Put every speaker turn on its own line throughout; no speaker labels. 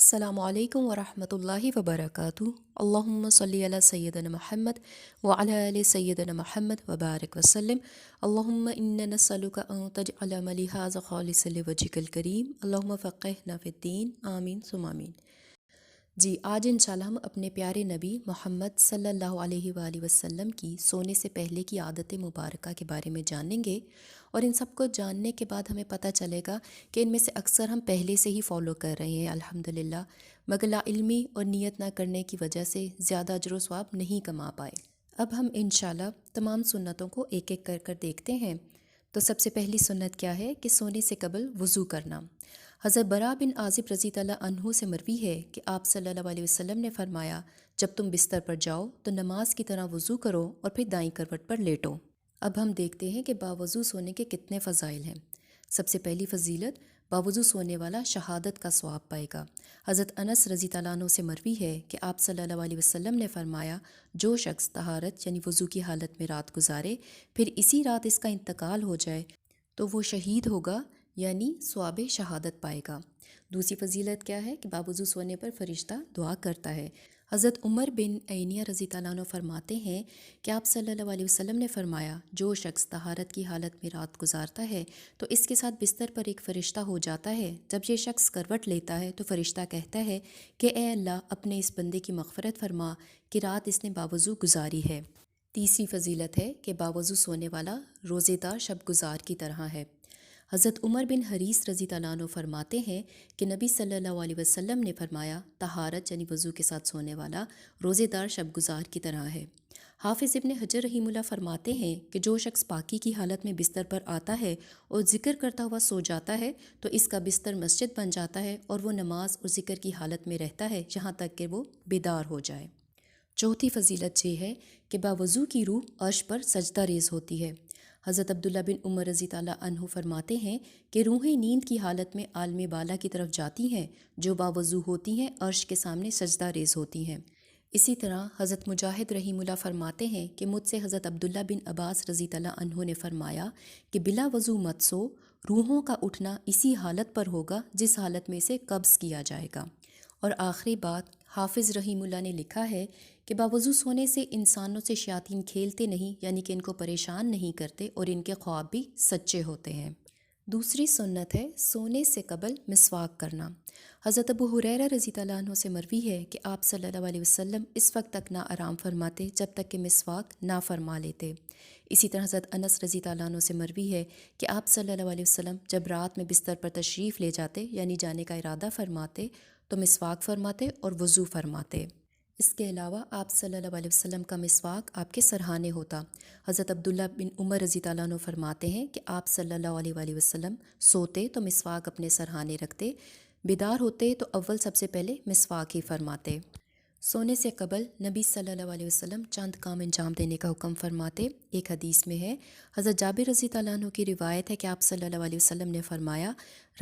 السلام علیکم ورحمۃ اللہ وبرکاتہ۔ اللہم صلی علی سیدنا محمد وعلی آل سیدنا محمد وبارک وسلم۔ اللہم انا نسألک ان تجعل عملی ھذا خالصا لوجہک الکریم، اللہم فقہنا فی الدین، آمین ثم آمین۔ جی آج انشاءاللہ ہم اپنے پیارے نبی محمد صلی اللہ علیہ وآلہ وسلم کی سونے سے پہلے کی عادت مبارکہ کے بارے میں جانیں گے، اور ان سب کو جاننے کے بعد ہمیں پتہ چلے گا کہ ان میں سے اکثر ہم پہلے سے ہی فالو کر رہے ہیں الحمدللہ، مگر لا علمی اور نیت نہ کرنے کی وجہ سے زیادہ اجر و ثواب نہیں کما پائے۔ اب ہم انشاءاللہ تمام سنتوں کو ایک ایک کر دیکھتے ہیں۔ تو سب سے پہلی سنت کیا ہے کہ سونے سے قبل وضو کرنا۔ حضرت براء بن عازب رضی اللہ عنہ سے مروی ہے کہ آپ صلی اللہ علیہ وسلم نے فرمایا، جب تم بستر پر جاؤ تو نماز کی طرح وضو کرو اور پھر دائیں کروٹ پر لیٹو۔ اب ہم دیکھتے ہیں کہ باوضو سونے کے کتنے فضائل ہیں۔ سب سے پہلی فضیلت، باوضو سونے والا شہادت کا ثواب پائے گا۔ حضرت انس رضی اللہ عنہ سے مروی ہے کہ آپ صلی اللہ علیہ وسلم نے فرمایا، جو شخص طہارت یعنی وضو کی حالت میں رات گزارے، پھر اسی رات اس کا انتقال ہو جائے تو وہ شہید ہوگا، یعنی ثواب شہادت پائے گا۔ دوسری فضیلت کیا ہے کہ باوضو سونے پر فرشتہ دعا کرتا ہے۔ حضرت عمر بن عینیہ رضی اللہ عنہ فرماتے ہیں کہ آپ صلی اللہ علیہ وسلم نے فرمایا، جو شخص طہارت کی حالت میں رات گزارتا ہے تو اس کے ساتھ بستر پر ایک فرشتہ ہو جاتا ہے۔ جب یہ شخص کروٹ لیتا ہے تو فرشتہ کہتا ہے کہ اے اللہ، اپنے اس بندے کی مغفرت فرما کہ رات اس نے باوضو گزاری ہے۔ تیسری فضیلت ہے کہ باوضو سونے والا روزے دار شب گزار کی طرح ہے۔ حضرت عمر بن حریث رضی اللہ عنہ فرماتے ہیں کہ نبی صلی اللہ علیہ وسلم نے فرمایا، طہارت یعنی وضو کے ساتھ سونے والا روزے دار شب گزار کی طرح ہے۔ حافظ ابن حجر رحمہ اللہ فرماتے ہیں کہ جو شخص پاکی کی حالت میں بستر پر آتا ہے اور ذکر کرتا ہوا سو جاتا ہے تو اس کا بستر مسجد بن جاتا ہے، اور وہ نماز اور ذکر کی حالت میں رہتا ہے یہاں تک کہ وہ بیدار ہو جائے۔ چوتھی فضیلت یہ ہے کہ باوضو کی روح عرش پر سجدہ ریز ہوتی ہے۔ حضرت عبداللہ بن عمر رضی اللہ عنہ فرماتے ہیں کہ روحیں نیند کی حالت میں عالم بالا کی طرف جاتی ہیں، جو باوضو ہوتی ہیں عرش کے سامنے سجدہ ریز ہوتی ہیں۔ اسی طرح حضرت مجاہد رحمہ اللہ فرماتے ہیں کہ مجھ سے حضرت عبداللہ بن عباس رضی اللہ عنہ نے فرمایا کہ بلا وضو مت سو، روحوں کا اٹھنا اسی حالت پر ہوگا جس حالت میں اسے قبض کیا جائے گا۔ اور آخری بات، حافظ رحمہ اللہ نے لکھا ہے کہ باوضو سونے سے انسانوں سے شیاطین کھیلتے نہیں، یعنی کہ ان کو پریشان نہیں کرتے، اور ان کے خواب بھی سچے ہوتے ہیں۔ دوسری سنت ہے سونے سے قبل مسواک کرنا۔ حضرت ابو ہریرہ رضی اللہ عنہ سے مروی ہے کہ آپ صلی اللہ علیہ وسلم اس وقت تک نہ آرام فرماتے جب تک کہ مسواک نہ فرما لیتے۔ اسی طرح حضرت انس رضی اللہ عنہ سے مروی ہے کہ آپ صلی اللہ علیہ وسلم جب رات میں بستر پر تشریف لے جاتے، یعنی جانے کا ارادہ فرماتے، تو مسواک فرماتے اور وضو فرماتے۔ اس کے علاوہ آپ صلی اللہ علیہ وسلم کا مسواک آپ کے سرہانے ہوتا۔ حضرت عبداللہ بن عمر رضی اللہ عنہ فرماتے ہیں کہ آپ صلی اللہ علیہ وآلہ وسلم سوتے تو مسواک اپنے سرہانے رکھتے، بیدار ہوتے تو اول سب سے پہلے مسواک ہی فرماتے۔ سونے سے قبل نبی صلی اللہ علیہ وسلم چند کام انجام دینے کا حکم فرماتے۔ ایک حدیث میں ہے، حضرت جابر رضی اللہ عنہ کی روایت ہے کہ آپ صلی اللہ علیہ وسلم نے فرمایا،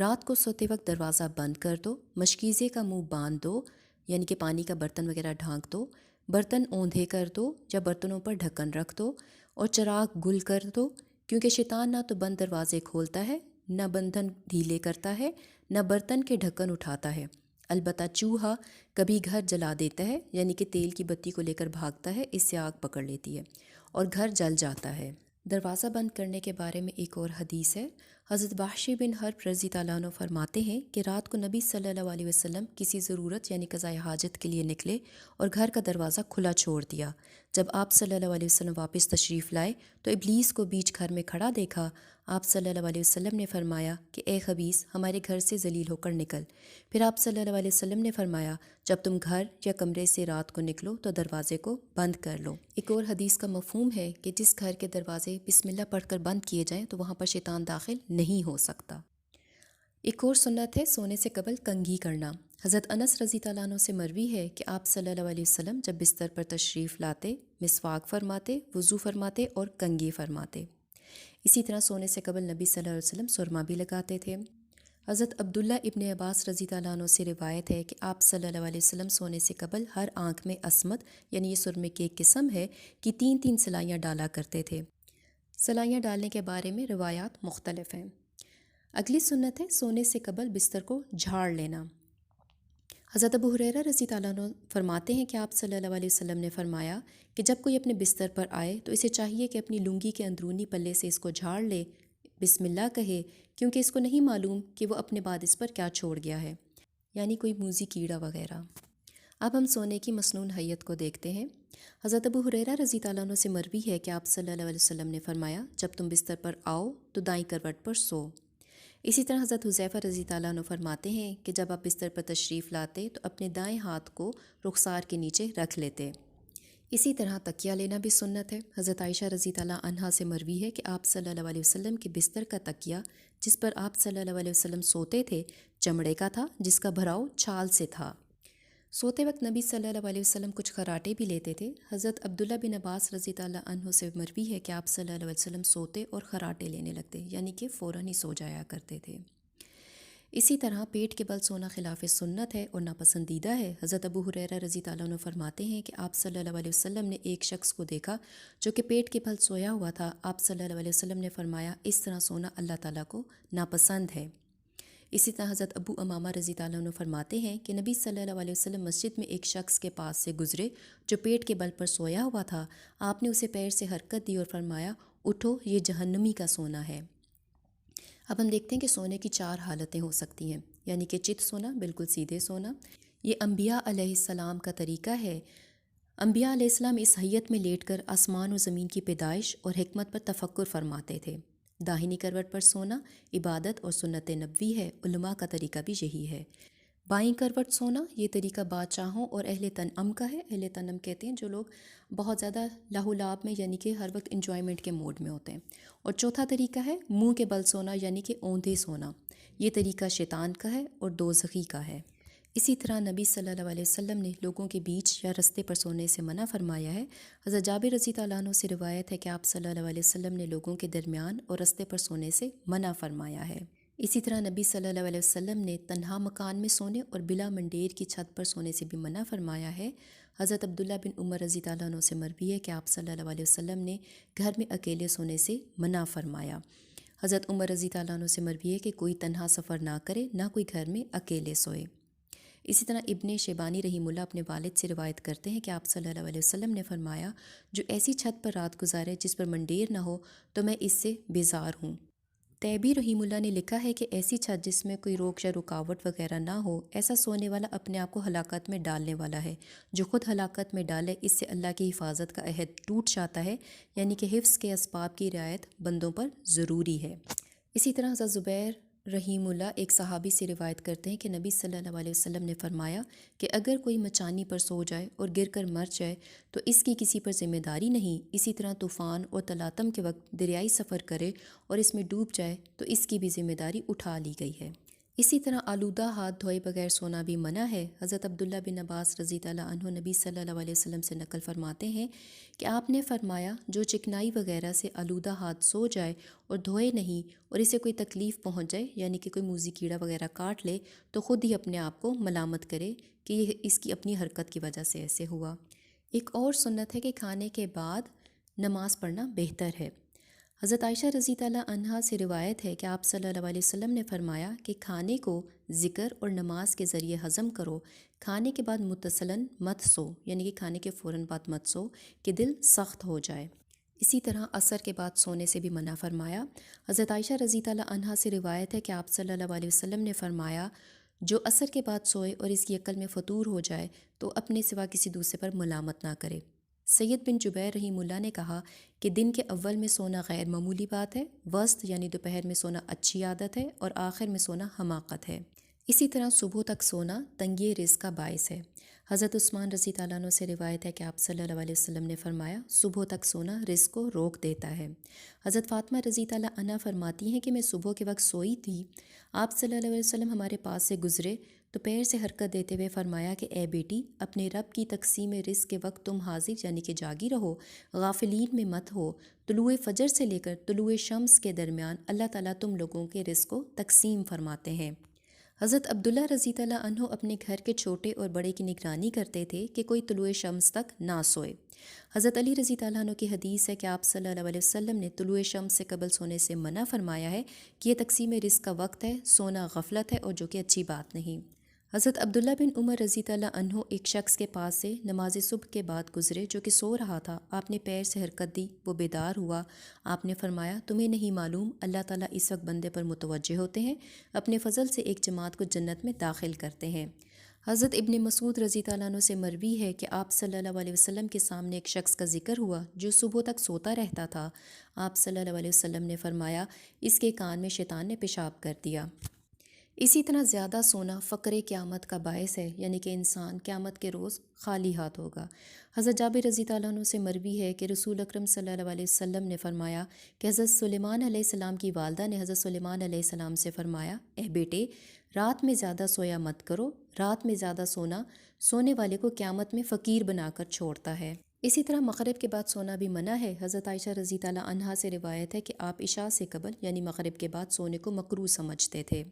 رات کو سوتے وقت دروازہ بند کر دو، مشکیزے کا منہ باندھ دو، یعنی کہ پانی کا برتن وغیرہ ڈھانک دو، برتن اوندھے کر دو یا برتنوں پر ڈھکن رکھ دو، اور چراغ گل کر دو، کیونکہ شیطان نہ تو بند دروازے کھولتا ہے، نہ بندھن ڈھیلے کرتا ہے، نہ برتن کے ڈھکن اٹھاتا ہے۔ البتہ چوہا کبھی گھر جلا دیتا ہے، یعنی کہ تیل کی بتی کو لے کر بھاگتا ہے، اس سے آگ پکڑ لیتی ہے اور گھر جل جاتا ہے۔ دروازہ بند کرنے کے بارے میں ایک اور حدیث ہے۔ حضرت وحشی بن حرب رضی اللہ عنہ فرماتے ہیں کہ رات کو نبی صلی اللہ علیہ وسلم کسی ضرورت یعنی قضاء حاجت کے لیے نکلے اور گھر کا دروازہ کھلا چھوڑ دیا۔ جب آپ صلی اللہ علیہ وسلم واپس تشریف لائے تو ابلیس کو بیچ گھر میں کھڑا دیکھا۔ آپ صلی اللہ علیہ وسلم نے فرمایا کہ اے خبیث، ہمارے گھر سے ذلیل ہو کر نکل۔ پھر آپ صلی اللہ علیہ وسلم نے فرمایا، جب تم گھر یا کمرے سے رات کو نکلو تو دروازے کو بند کر لو۔ ایک اور حدیث کا مفہوم ہے کہ جس گھر کے دروازے بسم اللہ پڑھ کر بند کیے جائیں تو وہاں پر شیطان داخل نہیں ہو سکتا۔ ایک اور سنت ہے سونے سے قبل کنگھی کرنا۔ حضرت انس رضی اللہ عنہ سے مروی ہے کہ آپ صلی اللہ علیہ وسلم جب بستر پر تشریف لاتے، مسواک فرماتے، وضو فرماتے اور کنگھی فرماتے۔ اسی طرح سونے سے قبل نبی صلی اللہ علیہ وسلم سرما بھی لگاتے تھے۔ حضرت عبداللہ ابن عباس رضی اللہ عنہ سے روایت ہے کہ آپ صلی اللہ علیہ وسلم سونے سے قبل ہر آنکھ میں عصمت، یعنی یہ سرمے کی ایک قسم ہے، کہ 3 سلائیاں ڈالا کرتے تھے۔ سلائیاں ڈالنے کے بارے میں روایات مختلف ہیں۔ اگلی سنت ہے سونے سے قبل بستر کو جھاڑ لینا۔ حضرت ابو ہریرہ رضی اللہ عنہ فرماتے ہیں کہ آپ صلی اللہ علیہ وسلم نے فرمایا کہ جب کوئی اپنے بستر پر آئے تو اسے چاہیے کہ اپنی لنگی کے اندرونی پلے سے اس کو جھاڑ لے، بسم اللہ کہے، کیونکہ اس کو نہیں معلوم کہ وہ اپنے بعد اس پر کیا چھوڑ گیا ہے، یعنی کوئی موذی کیڑا وغیرہ۔ اب ہم سونے کی مسنون حیت کو دیکھتے ہیں۔ حضرت ابو ہریرہ رضی اللہ عنہ سے مروی ہے کہ آپ صلی اللہ علیہ وسلم نے فرمایا، جب تم بستر پر آؤ تو دائیں کروٹ پر سو۔ اسی طرح حضرت حذیفہ رضی اللہ عنہ فرماتے ہیں کہ جب آپ بستر پر تشریف لاتے تو اپنے دائیں ہاتھ کو رخسار کے نیچے رکھ لیتے۔ اسی طرح تکیہ لینا بھی سنت ہے۔ حضرت عائشہ رضی اللہ عنہا سے مروی ہے کہ آپ صلی اللہ علیہ وسلم کے بستر کا تکیہ جس پر آپ صلی اللہ علیہ وسلم سوتے تھے چمڑے کا تھا، جس کا بھراؤ چھال سے تھا۔ سوتے وقت نبی صلی اللہ علیہ وسلم کچھ خراٹے بھی لیتے تھے۔ حضرت عبداللہ بن عباس رضی اللہ عنہ سے مروی ہے کہ آپ صلی اللہ علیہ وسلم سوتے اور خراٹے لینے لگتے، یعنی کہ فوراً ہی سو جایا کرتے تھے۔ اسی طرح پیٹ کے بل سونا خلاف سنت ہے اور ناپسندیدہ ہے۔ حضرت ابو ہریرہ رضی اللہ عنہ فرماتے ہیں کہ آپ صلی اللہ علیہ وسلم نے ایک شخص کو دیکھا جو کہ پیٹ کے بل سویا ہوا تھا۔ آپ صلی اللہ علیہ وسلم نے فرمایا، اس طرح سونا اللہ تعالیٰ کو ناپسند ہے۔ اسی طرح حضرت ابو امامہ رضی اللہ عنہ فرماتے ہیں کہ نبی صلی اللہ علیہ وسلم مسجد میں ایک شخص کے پاس سے گزرے جو پیٹ کے بل پر سویا ہوا تھا۔ آپ نے اسے پیر سے حرکت دی اور فرمایا، اٹھو، یہ جہنمی کا سونا ہے۔ اب ہم دیکھتے ہیں کہ سونے کی 4 حالتیں ہو سکتی ہیں، یعنی کہ چت سونا، بالکل سیدھے سونا۔ یہ انبیاء علیہ السلام کا طریقہ ہے۔ انبیاء علیہ السلام اس حیت میں لیٹ کر آسمان و زمین کی پیدائش اور حکمت پر تفکر فرماتے تھے۔ داہنی کروٹ پر سونا عبادت اور سنت نبوی ہے، علماء کا طریقہ بھی یہی ہے۔ بائیں کروٹ سونا یہ طریقہ بادشاہوں اور اہل تنعم کا ہے۔ اہل تنعم کہتے ہیں جو لوگ بہت زیادہ لاہو لعب میں، یعنی کہ ہر وقت انجوائمنٹ کے موڈ میں ہوتے ہیں۔ اور چوتھا طریقہ ہے منہ کے بل سونا، یعنی کہ اوندھے سونا۔ یہ طریقہ شیطان کا ہے اور دوزخی کا ہے۔ اسی طرح نبی صلی اللہ علیہ وسلم نے لوگوں کے بیچ یا رستے پر سونے سے منع فرمایا ہے۔ حضرت جابر رضی اللہ عنہ سے روایت ہے کہ آپ صلی اللہ علیہ وسلم نے لوگوں کے درمیان اور رستے پر سونے سے منع فرمایا ہے۔ اسی طرح نبی صلی اللہ علیہ وسلم نے تنہا مکان میں سونے اور بلا منڈیر کی چھت پر سونے سے بھی منع فرمایا ہے۔ حضرت عبداللہ بن عمر رضی اللہ عنہ سے مروی ہے کہ آپ صلی اللہ علیہ وسلم نے گھر میں اکیلے سونے سے منع فرمایا۔ حضرت عمر رضی اللہ عنہ سے مروی ہے کہ کوئی تنہا سفر نہ کرے، نہ کوئی گھر میں اکیلے سوئے۔ اسی طرح ابن شیبانی رحمہ اللہ اپنے والد سے روایت کرتے ہیں کہ آپ صلی اللہ علیہ وسلم نے فرمایا، جو ایسی چھت پر رات گزارے جس پر منڈیر نہ ہو تو میں اس سے بیزار ہوں۔ طیبی رحمہ اللہ نے لکھا ہے کہ ایسی چھت جس میں کوئی روک یا رکاوٹ وغیرہ نہ ہو، ایسا سونے والا اپنے آپ کو ہلاکت میں ڈالنے والا ہے۔ جو خود ہلاکت میں ڈالے، اس سے اللہ کی حفاظت کا عہد ٹوٹ جاتا ہے، یعنی کہ حفظ کے اسباب کی رعایت بندوں پر ضروری ہے۔ اسی طرح حضرت زبیر رحیم اللہ ایک صحابی سے روایت کرتے ہیں کہ نبی صلی اللہ علیہ وسلم نے فرمایا کہ اگر کوئی مچانی پر سو جائے اور گر کر مر جائے تو اس کی کسی پر ذمہ داری نہیں۔ اسی طرح طوفان اور تلاطم کے وقت دریائی سفر کرے اور اس میں ڈوب جائے تو اس کی بھی ذمہ داری اٹھا لی گئی ہے۔ اسی طرح آلودہ ہاتھ دھوئے بغیر سونا بھی منع ہے۔ حضرت عبداللہ بن عباس رضی اللہ عنہ نبی صلی اللہ علیہ وسلم سے نقل فرماتے ہیں کہ آپ نے فرمایا، جو چکنائی وغیرہ سے آلودہ ہاتھ سو جائے اور دھوئے نہیں اور اسے کوئی تکلیف پہنچ جائے، یعنی کہ کوئی موذی کیڑا وغیرہ کاٹ لے، تو خود ہی اپنے آپ کو ملامت کرے کہ یہ اس کی اپنی حرکت کی وجہ سے ایسے ہوا۔ ایک اور سنت ہے کہ کھانے کے بعد نماز پڑھنا بہتر ہے۔ حضرت عائشہ رضی اللہ عنہا سے روایت ہے کہ آپ صلی اللہ علیہ وسلم نے فرمایا کہ کھانے کو ذکر اور نماز کے ذریعے ہضم کرو، کھانے کے بعد متصلاً مت سو، یعنی کہ کھانے کے فوراً بعد مت سو کہ دل سخت ہو جائے۔ اسی طرح عصر کے بعد سونے سے بھی منع فرمایا۔ حضرت عائشہ رضی اللہ عنہا سے روایت ہے کہ آپ صلی اللہ علیہ وسلم نے فرمایا، جو عصر کے بعد سوئے اور اس کی عقل میں فطور ہو جائے تو اپنے سوا کسی دوسرے پر ملامت نہ کرے۔ سید بن جبیر رحمہ اللہ نے کہا کہ دن کے اول میں سونا غیر معمولی بات ہے، وسط یعنی دوپہر میں سونا اچھی عادت ہے، اور آخر میں سونا حماقت ہے۔ اسی طرح صبح تک سونا تنگی رزق کا باعث ہے۔ حضرت عثمان رضی اللہ عنہ سے روایت ہے کہ آپ صلی اللہ علیہ وسلم نے فرمایا، صبح تک سونا رزق کو روک دیتا ہے۔ حضرت فاطمہ رضی اللہ عنہا فرماتی ہیں کہ میں صبح کے وقت سوئی تھی، آپ صلی اللہ علیہ وسلم ہمارے پاس سے گزرے تو پیر سے حرکت دیتے ہوئے فرمایا کہ اے بیٹی، اپنے رب کی تقسیم رزق کے وقت تم حاضر یعنی کہ جاگی رہو، غافلین میں مت ہو۔ طلوع فجر سے لے کر طلوع شمس کے درمیان اللہ تعالیٰ تم لوگوں کے رزق کو تقسیم فرماتے ہیں۔ حضرت عبداللہ رضی اللہ عنہ اپنے گھر کے چھوٹے اور بڑے کی نگرانی کرتے تھے کہ کوئی طلوع شمس تک نہ سوئے۔ حضرت علی رضی اللہ عنہ کی حدیث ہے کہ آپ صلی اللہ علیہ وسلم نے طلوع شمس سے قبل سونے سے منع فرمایا ہے کہ یہ تقسیم رزق کا وقت ہے، سونا غفلت ہے اور جو کہ اچھی بات نہیں۔ حضرت عبداللہ بن عمر رضی اللہ عنہ ایک شخص کے پاس سے نماز صبح کے بعد گزرے جو کہ سو رہا تھا۔ آپ نے پیر سے حرکت دی، وہ بیدار ہوا۔ آپ نے فرمایا، تمہیں نہیں معلوم اللہ تعالیٰ اس وقت بندے پر متوجہ ہوتے ہیں، اپنے فضل سے ایک جماعت کو جنت میں داخل کرتے ہیں۔ حضرت ابن مسعود رضی اللہ عنہ سے مروی ہے کہ آپ صلی اللہ علیہ وسلم کے سامنے ایک شخص کا ذکر ہوا جو صبح تک سوتا رہتا تھا۔ آپ صلی اللہ علیہ وسلم نے فرمایا، اس کے کان میں شیطان نے پیشاب کر دیا۔ اسی طرح زیادہ سونا فقر قیامت کا باعث ہے، یعنی کہ انسان قیامت کے روز خالی ہاتھ ہوگا۔ حضرت جابر رضی اللہ عنہ سے مروی ہے کہ رسول اکرم صلی اللہ علیہ وسلم نے فرمایا کہ حضرت سلیمان علیہ السلام کی والدہ نے حضرت سلیمان علیہ السلام سے فرمایا، اے بیٹے، رات میں زیادہ سویا مت کرو، رات میں زیادہ سونا سونے والے کو قیامت میں فقیر بنا کر چھوڑتا ہے۔ اسی طرح مغرب کے بعد سونا بھی منع ہے۔ حضرت عائشہ رضی اللہ عنہا سے روایت ہے کہ آپ عشاء سے قبل یعنی مغرب کے بعد سونے کو مکروہ سمجھتے تھے۔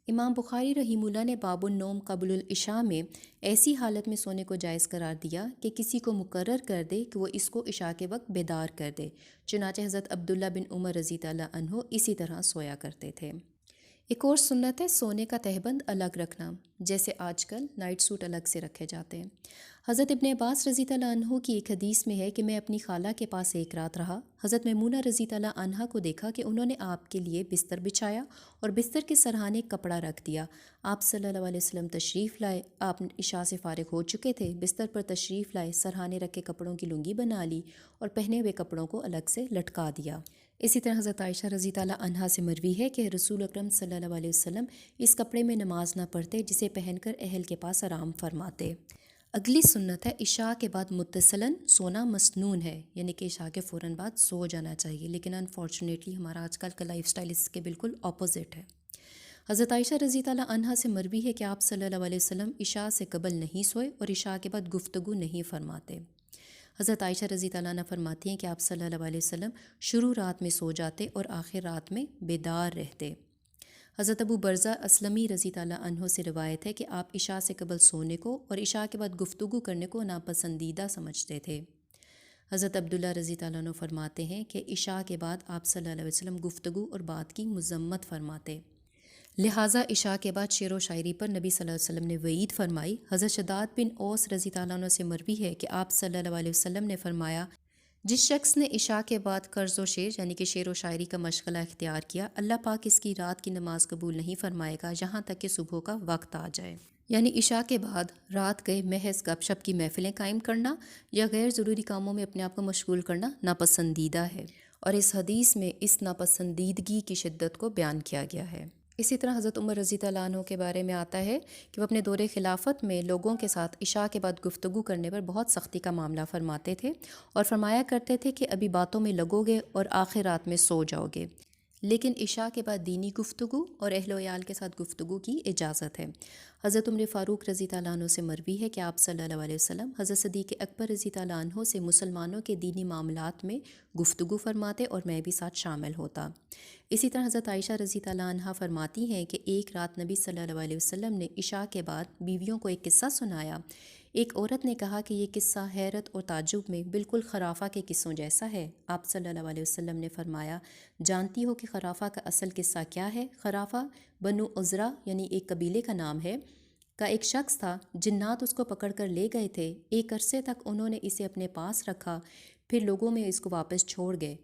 امام بخاری رحمہ اللہ نے باب النوم قبل العشاء میں ایسی حالت میں سونے کو جائز قرار دیا کہ کسی کو مقرر کر دے کہ وہ اس کو عشاء کے وقت بیدار کر دے۔ چنانچہ حضرت عبداللہ بن عمر رضی اللہ عنہ اسی طرح سویا کرتے تھے۔ ایک اور سنت ہے سونے کا تہبند الگ رکھنا، جیسے آج کل نائٹ سوٹ الگ سے رکھے جاتے ہیں۔ حضرت ابن عباس رضی اللہ عنہ کی ایک حدیث میں ہے کہ میں اپنی خالہ کے پاس ایک رات رہا۔ حضرت میمونہ رضی اللہ عنہا کو دیکھا کہ انہوں نے آپ کے لیے بستر بچھایا اور بستر کے سرہانے کپڑا رکھ دیا۔ آپ صلی اللہ علیہ وسلم تشریف لائے، آپ عشاء سے فارغ ہو چکے تھے، بستر پر تشریف لائے، سرہانے رکھے کپڑوں کی لنگی بنا لی اور پہنے ہوئے کپڑوں کو الگ سے لٹکا دیا۔ اسی طرح حضرت عائشہ رضی اللہ عنہا سے مروی ہے کہ رسول اکرم صلی اللہ علیہ وسلم اس کپڑے میں نماز نہ پڑھتے جسے پہن کر اہل کے پاس آرام فرماتے۔ اگلی سنت ہے عشاء کے بعد متصلاً سونا مسنون ہے، یعنی کہ عشاء کے فوراً بعد سو جانا چاہیے، لیکن انفارچونیٹلی ہمارا آج کل کا لائف سٹائل اس کے بالکل اپوزٹ ہے۔ حضرت عائشہ رضی اللہ عنہا سے مروی ہے کہ آپ صلی اللہ علیہ وسلم عشاء سے قبل نہیں سوئے اور عشاء کے بعد گفتگو نہیں فرماتے۔ حضرت عائشہ رضی اللہ عنہ فرماتی ہیں کہ آپ صلی اللہ علیہ وسلم شروع رات میں سو جاتے اور آخر رات میں بیدار رہتے۔ حضرت ابو برزہ اسلمی رضی اللہ عنہ سے روایت ہے کہ آپ عشاء سے قبل سونے کو اور عشاء کے بعد گفتگو کرنے کو ناپسندیدہ سمجھتے تھے۔ حضرت عبداللہ رضی اللہ عنہ فرماتے ہیں کہ عشاء کے بعد آپ صلی اللہ علیہ وسلم گفتگو اور بات کی مذمت فرماتے، لہٰذا عشاء کے بعد شعر و شاعری پر نبی صلی اللہ علیہ وسلم نے وعید فرمائی۔ حضرت شداد بن اوس رضی اللہ عنہ سے مروی ہے کہ آپ صلی اللہ علیہ وسلم نے فرمایا، جس شخص نے عشاء کے بعد قرض و شعر یعنی کہ شعر و شاعری کا مشغلہ اختیار کیا، اللہ پاک اس کی رات کی نماز قبول نہیں فرمائے گا یہاں تک کہ صبح کا وقت آ جائے۔ یعنی عشاء کے بعد رات گئے محض گپ شپ کی محفلیں قائم کرنا یا غیر ضروری کاموں میں اپنے آپ کو مشغول کرنا ناپسندیدہ ہے، اور اس حدیث میں اس ناپسندیدگی کی شدت کو بیان کیا گیا ہے۔ اسی طرح حضرت عمر رضی اللہ عنہ کے بارے میں آتا ہے کہ وہ اپنے دور خلافت میں لوگوں کے ساتھ عشاء کے بعد گفتگو کرنے پر بہت سختی کا معاملہ فرماتے تھے اور فرمایا کرتے تھے کہ ابھی باتوں میں لگو گے اور آخر رات میں سو جاؤ گے، لیکن عشاء کے بعد دینی گفتگو اور اہل و عیال کے ساتھ گفتگو کی اجازت ہے۔ حضرت عمر فاروق رضی اللہ عنہ سے مروی ہے کہ آپ صلی اللہ علیہ وسلم حضرت صدیق اکبر رضی اللہ عنہ سے مسلمانوں کے دینی معاملات میں گفتگو فرماتے اور میں بھی ساتھ شامل ہوتا۔ اسی طرح حضرت عائشہ رضی اللہ عنہا فرماتی ہیں کہ ایک رات نبی صلی اللہ علیہ وسلم نے عشاء کے بعد بیویوں کو ایک قصہ سنایا۔ ایک عورت نے کہا کہ یہ قصہ حیرت اور تعجب میں بالکل خرافہ کے قصوں جیسا ہے۔ آپ صلی اللہ علیہ وسلم نے فرمایا، جانتی ہو کہ خرافہ کا اصل قصہ کیا ہے؟ خرافہ بنو عذرا یعنی ایک قبیلے کا نام ہے کا ایک شخص تھا، جنات اس کو پکڑ کر لے گئے تھے، ایک عرصے تک انہوں نے اسے اپنے پاس رکھا، پھر لوگوں میں اس کو واپس چھوڑ گئے،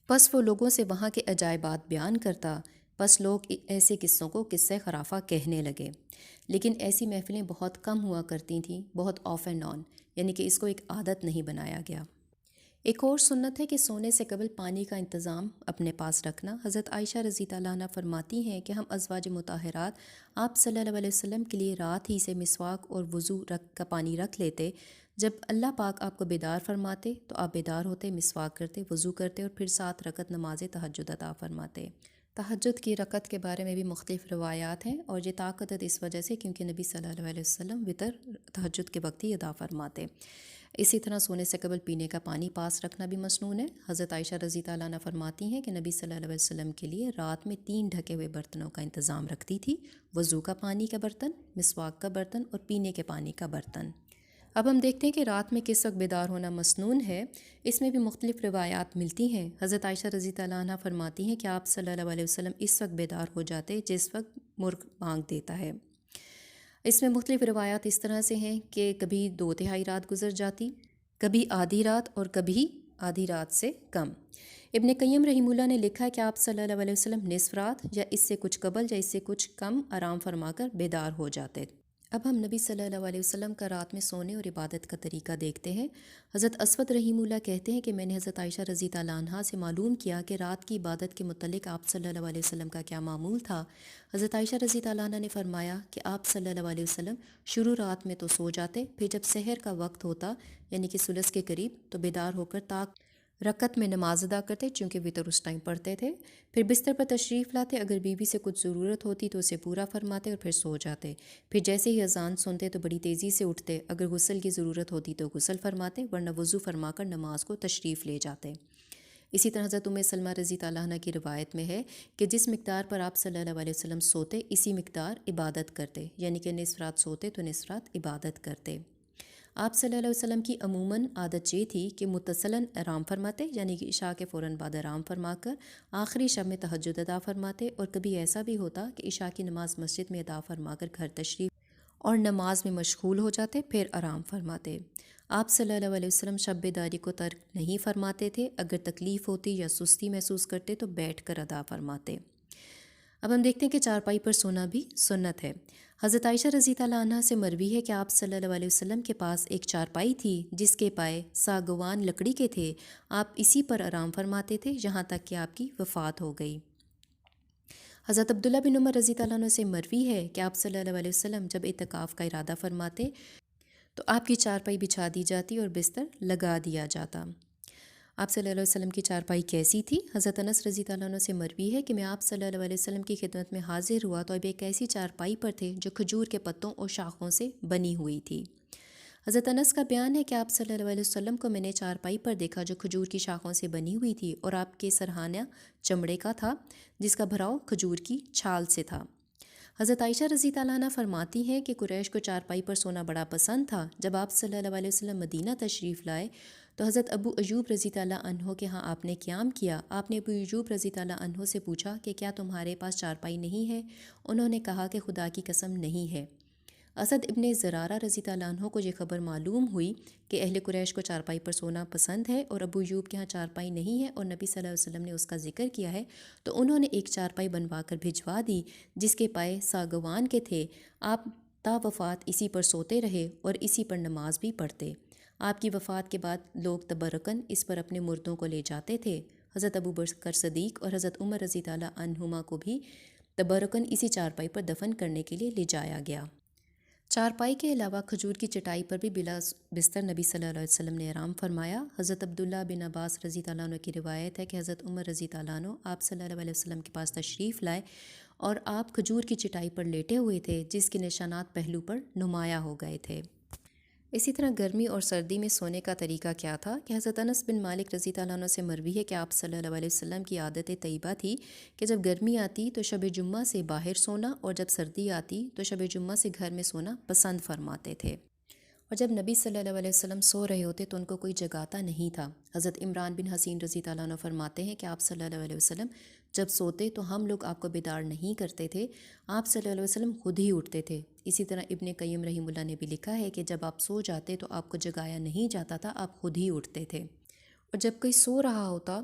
پس وہ لوگوں سے وہاں کے عجائبات بیان کرتا، پس لوگ ایسے قصوں کو قصہ خرافہ کہنے لگے۔ لیکن ایسی محفلیں بہت کم ہوا کرتی تھیں، بہت آف اینڈ آن، یعنی کہ اس کو ایک عادت نہیں بنایا گیا۔ ایک اور سنت ہے کہ سونے سے قبل پانی کا انتظام اپنے پاس رکھنا۔ حضرت عائشہ رضی اللہ عنہ فرماتی ہیں کہ ہم ازواج مطہرات آپ صلی اللہ علیہ وسلم کے لیے رات ہی سے مسواک اور وضو کا پانی رکھ لیتے، جب اللہ پاک آپ کو بیدار فرماتے تو آپ بیدار ہوتے، مسواک کرتے، وضو کرتے اور پھر 7 رکعت نماز تہجد عطا فرماتے۔ تہجد کی رکعت کے بارے میں بھی مختلف روایات ہیں، اور یہ طاقت اس وجہ سے کیونکہ نبی صلی اللہ علیہ وسلم وتر تہجد کے وقت ہی ادا فرماتے۔ اسی طرح سونے سے قبل پینے کا پانی پاس رکھنا بھی مسنون ہے۔ حضرت عائشہ رضی اللہ عنہ فرماتی ہیں کہ نبی صلی اللہ علیہ وسلم کے لیے رات میں 3 ڈھکے ہوئے برتنوں کا انتظام رکھتی تھی، وضو کا پانی کا برتن، مسواک کا برتن اور پینے کے پانی کا برتن۔ اب ہم دیکھتے ہیں کہ رات میں کس وقت بیدار ہونا مسنون ہے۔ اس میں بھی مختلف روایات ملتی ہیں۔ حضرت عائشہ رضی اللہ عنہ فرماتی ہیں کہ آپ صلی اللہ علیہ وسلم اس وقت بیدار ہو جاتے جس وقت مرغ بانگ دیتا ہے۔ اس میں مختلف روایات اس طرح سے ہیں کہ کبھی 2/3 رات گزر جاتی، کبھی آدھی رات اور کبھی آدھی رات سے کم۔ ابن قیم رحمہ اللہ نے لکھا ہے کہ آپ صلی اللہ علیہ وسلم نصف رات یا اس سے کچھ قبل یا اس سے کچھ کم آرام فرما کر بیدار ہو جاتے۔ اب ہم نبی صلی اللہ علیہ وسلم کا رات میں سونے اور عبادت کا طریقہ دیکھتے ہیں۔ حضرت اسود رحمہ اللہ کہتے ہیں کہ میں نے حضرت عائشہ رضی اللہ عنہا سے معلوم کیا کہ رات کی عبادت کے متعلق آپ صلی اللہ علیہ وسلم کا کیا معمول تھا۔ حضرت عائشہ رضی اللہ عنہا نے فرمایا کہ آپ صلی اللہ علیہ وسلم شروع رات میں تو سو جاتے، پھر جب سحر کا وقت ہوتا یعنی کہ ثلث کے قریب تو بیدار ہو کر تاک رکعت میں نماز ادا کرتے، چونکہ وطر اس ٹائم پڑھتے تھے، پھر بستر پر تشریف لاتے، اگر بیوی سے کچھ ضرورت ہوتی تو اسے پورا فرماتے اور پھر سو جاتے، پھر جیسے ہی اذان سنتے تو بڑی تیزی سے اٹھتے، اگر غسل کی ضرورت ہوتی تو غسل فرماتے ورنہ وضو فرما کر نماز کو تشریف لے جاتے۔ اسی طرح حضرت ام سلمہ رضی اللہ عنہ کی روایت میں ہے کہ جس مقدار پر آپ صلی اللہ علیہ وسلم سوتے اسی مقدار عبادت کرتے، یعنی کہ نصف رات سوتے تو نصف رات عبادت کرتے۔ آپ صلی اللہ علیہ وسلم کی عموماً عادت یہ تھی کہ متصلاً آرام فرماتے، یعنی کہ عشاء کے فوراً بعد آرام فرما کر آخری شب میں تہجد ادا فرماتے، اور کبھی ایسا بھی ہوتا کہ عشاء کی نماز مسجد میں ادا فرما کر گھر تشریف اور نماز میں مشغول ہو جاتے، پھر آرام فرماتے۔ آپ صلی اللہ علیہ وسلم شب بیداری کو ترک نہیں فرماتے تھے، اگر تکلیف ہوتی یا سستی محسوس کرتے تو بیٹھ کر ادا فرماتے۔ اب ہم دیکھتے ہیں کہ چارپائی پر سونا بھی سنت ہے۔ حضرت عائشہ رضی اللہ عنہا سے مروی ہے کہ آپ صلی اللہ علیہ وسلم کے پاس ایک چارپائی تھی جس کے پائے ساگوان لکڑی کے تھے، آپ اسی پر آرام فرماتے تھے یہاں تک کہ آپ کی وفات ہو گئی۔ حضرت عبداللہ بن عمر رضی اللہ عنہ سے مروی ہے کہ آپ صلی اللہ علیہ وسلم جب اعتکاف کا ارادہ فرماتے تو آپ کی چارپائی بچھا دی جاتی اور بستر لگا دیا جاتا۔ آپ صلی اللہ علیہ وسلم کی چارپائی کیسی تھی؟ حضرت انس رضی اللہ عنہ سے مروی ہے کہ میں آپ صلی اللہ علیہ وسلم کی خدمت میں حاضر ہوا تو اب ایک ایسی چارپائی پر تھے جو کھجور کے پتوں اور شاخوں سے بنی ہوئی تھی۔ حضرت انس کا بیان ہے کہ آپ صلی اللہ علیہ وسلم کو میں نے چارپائی پر دیکھا جو کھجور کی شاخوں سے بنی ہوئی تھی اور آپ کے سرہانہ چمڑے کا تھا جس کا بھراؤ کھجور کی چھال سے تھا۔ حضرت عائشہ رضی اللہ عنہ فرماتی ہیں کہ قریش کو چارپائی پر سونا بڑا پسند تھا۔ جب آپ صلی اللہ علیہ وسلم مدینہ تشریف لائے تو حضرت ابو ایوب رضی اللہ عنہ کے ہاں آپ نے قیام کیا۔ آپ نے ابو ایوب رضی اللہ عنہ سے پوچھا کہ کیا تمہارے پاس چارپائی نہیں ہے؟ انہوں نے کہا کہ خدا کی قسم نہیں ہے۔ اسد ابن زرارہ رضی اللہ عنہ کو یہ خبر معلوم ہوئی کہ اہل قریش کو چارپائی پر سونا پسند ہے اور ابو ایوب کے ہاں چارپائی نہیں ہے اور نبی صلی اللہ علیہ وسلم نے اس کا ذکر کیا ہے، تو انہوں نے ایک چارپائی بنوا کر بھجوا دی جس کے پائے ساگوان کے تھے۔ آپ تا وفات اسی پر سوتے رہے اور اسی پر نماز بھی پڑھتے۔ آپ کی وفات کے بعد لوگ تبرکاً اس پر اپنے مردوں کو لے جاتے تھے۔ حضرت ابو بکر صدیق اور حضرت عمر رضی اللہ عنہما کو بھی تبرکاً اسی چارپائی پر دفن کرنے کے لیے لے جایا گیا۔ چارپائی کے علاوہ کھجور کی چٹائی پر بھی بلا بستر نبی صلی اللہ علیہ وسلم نے آرام فرمایا۔ حضرت عبداللہ بن عباس رضی اللہ عنہ کی روایت ہے کہ حضرت عمر رضی اللہ عنہ آپ صلی اللہ علیہ وسلم کے پاس تشریف لائے اور آپ کھجور کی چٹائی پر لیٹے ہوئے تھے جس کے نشانات پہلو پر نمایاں ہو گئے تھے۔ اسی طرح گرمی اور سردی میں سونے کا طریقہ کیا تھا کہ حضرت انس بن مالک رضی اللہ عنہ سے مروی ہے کہ آپ صلی اللہ علیہ وسلم کی عادت طیبہ تھی کہ جب گرمی آتی تو شب جمعہ سے باہر سونا اور جب سردی آتی تو شب جمعہ سے گھر میں سونا پسند فرماتے تھے، اور جب نبی صلی اللہ علیہ وسلم سو رہے ہوتے تو ان کو کوئی جگاتا نہیں تھا۔ حضرت عمران بن حسین رضی اللہ عنہ فرماتے ہیں کہ آپ صلی اللہ علیہ وسلم جب سوتے تو ہم لوگ آپ کو بیدار نہیں کرتے تھے، آپ صلی اللہ علیہ وسلم خود ہی اٹھتے تھے۔ اسی طرح ابن قیم رحمہ اللہ نے بھی لکھا ہے کہ جب آپ سو جاتے تو آپ کو جگایا نہیں جاتا تھا، آپ خود ہی اٹھتے تھے، اور جب کوئی سو رہا ہوتا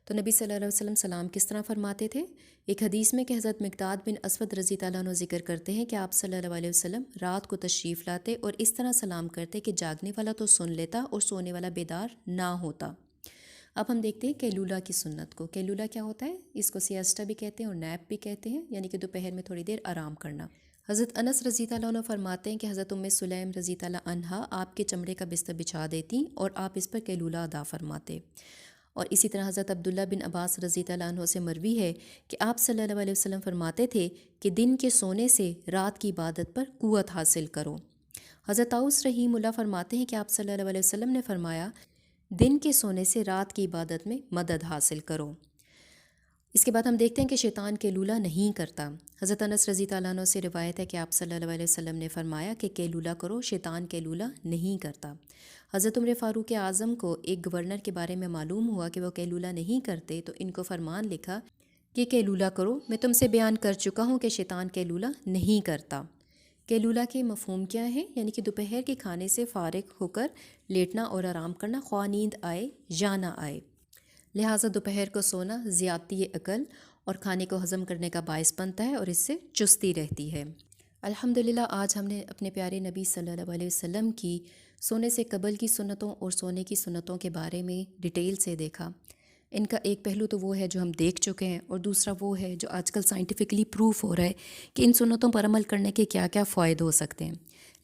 تو نبی صلی اللہ علیہ وسلم سلام کس طرح فرماتے تھے؟ ایک حدیث میں کہ حضرت مقداد بن اسود رضی اللہ عنہ ذکر کرتے ہیں کہ آپ صلی اللہ علیہ وسلم رات کو تشریف لاتے اور اس طرح سلام کرتے کہ جاگنے والا تو سن لیتا اور سونے والا بیدار نہ ہوتا۔ اب ہم دیکھتے ہیں کیلولہ کی سنت کو۔ کیلولہ کیا ہوتا ہے؟ اس کو سیاسٹا بھی کہتے ہیں اور نیپ بھی کہتے ہیں، یعنی کہ دوپہر میں تھوڑی دیر آرام کرنا۔ حضرت انس رضی اللہ عنہ فرماتے ہیں کہ حضرت ام سلیم رضی اللہ عنہا آپ کے چمڑے کا بستر بچھا دیتی اور آپ اس پر کیلولہ ادا فرماتے۔ اور اسی طرح حضرت عبداللہ بن عباس رضی اللہ عنہ سے مروی ہے کہ آپ صلی اللہ علیہ وسلم فرماتے تھے کہ دن کے سونے سے رات کی عبادت پر قوت حاصل کرو۔ حضرت طاؤس رحیم اللہ فرماتے ہیں کہ آپ صلی اللہ علیہ وسلم نے فرمایا دن کے سونے سے رات کی عبادت میں مدد حاصل کرو۔ اس کے بعد ہم دیکھتے ہیں کہ شیطان کیلولہ نہیں کرتا۔ حضرت انس رضی اللہ عنہ سے روایت ہے کہ آپ صلی اللہ علیہ وسلم نے فرمایا کہ کیلولہ کرو، شیطان کیلولہ نہیں کرتا۔ حضرت عمر فاروق اعظم کو ایک گورنر کے بارے میں معلوم ہوا کہ وہ کیلولہ نہیں کرتے تو ان کو فرمان لکھا کہ کیلولہ کرو، میں تم سے بیان کر چکا ہوں کہ شیطان کیلولہ نہیں کرتا۔ قیلولہ کے مفہوم کیا ہیں؟ یعنی کہ دوپہر کے کھانے سے فارغ ہو کر لیٹنا اور آرام کرنا، خواہ نیند آئے یا نہ آئے۔ لہٰذا دوپہر کو سونا زیادتی عقل اور کھانے کو ہضم کرنے کا باعث بنتا ہے اور اس سے چستی رہتی ہے۔ الحمدللہ آج ہم نے اپنے پیارے نبی صلی اللہ علیہ وسلم کی سونے سے قبل کی سنتوں اور سونے کی سنتوں کے بارے میں ڈیٹیل سے دیکھا۔ ان کا ایک پہلو تو وہ ہے جو ہم دیکھ چکے ہیں، اور دوسرا وہ ہے جو آج کل سائنٹیفکلی پروف ہو رہا ہے کہ ان سنتوں پر عمل کرنے کے کیا کیا فوائد ہو سکتے ہیں۔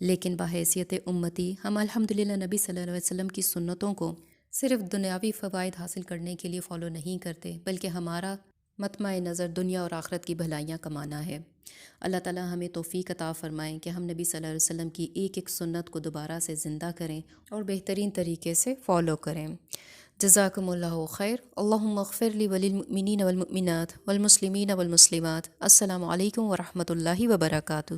لیکن بحیثیت امتی ہم الحمدللہ نبی صلی اللہ علیہ وسلم کی سنتوں کو صرف دنیاوی فوائد حاصل کرنے کے لیے فالو نہیں کرتے، بلکہ ہمارا مطمع نظر دنیا اور آخرت کی بھلائیاں کمانا ہے۔ اللہ تعالیٰ ہمیں توفیق عطا فرمائیں کہ ہم نبی صلی اللہ علیہ وسلم کی ایک ایک سنت کو دوبارہ سے زندہ کریں اور بہترین طریقے سے فالو کریں۔ جزاکم اللہ خیر۔ اللہم اغفر لی وللمؤمنین والمؤمنات والمسلمین والمسلمات۔ السلام علیکم ورحمۃ اللہ وبرکاتہ۔